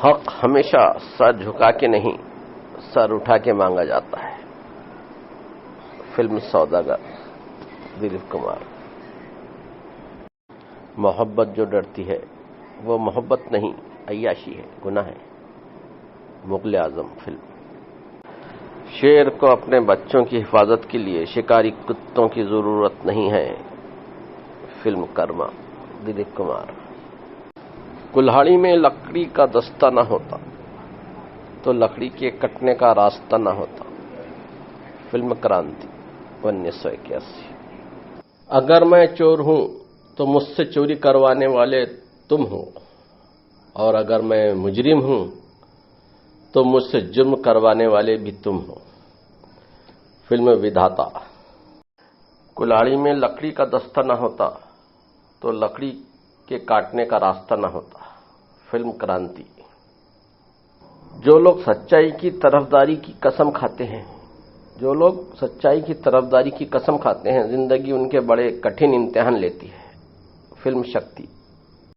حق ہمیشہ سر جھکا کے نہیں، سر اٹھا کے مانگا جاتا ہے۔ فلم سوداگر، دلیپ کمار۔ محبت جو ڈرتی ہے وہ محبت نہیں، عیاشی ہے، گناہ ہے۔ مغل اعظم فلم۔ شیر کو اپنے بچوں کی حفاظت کے لیے شکاری کتوں کی ضرورت نہیں ہے۔ فلم کرما، دلیپ کمار۔ کلہاڑی میں لکڑی کا دستہ نہ ہوتا تو لکڑی کے کٹنے کا راستہ نہ ہوتا۔ فلم کرانتی، 1981۔ اگر میں چور ہوں تو مجھ سے چوری کروانے والے تم ہو، اور اگر میں مجرم ہوں تو مجھ سے جرم کروانے والے بھی تم ہو۔ فلم ودھاتا۔ کلاڑی میں لکڑی کا دستہ نہ ہوتا تو لکڑی کے کاٹنے کا راستہ نہ ہوتا۔ فلم کرانتی۔ جو لوگ سچائی کی طرفداری کی قسم کھاتے ہیں، زندگی ان کے بڑے کٹھن امتحان لیتی ہے۔ فلم شکتی۔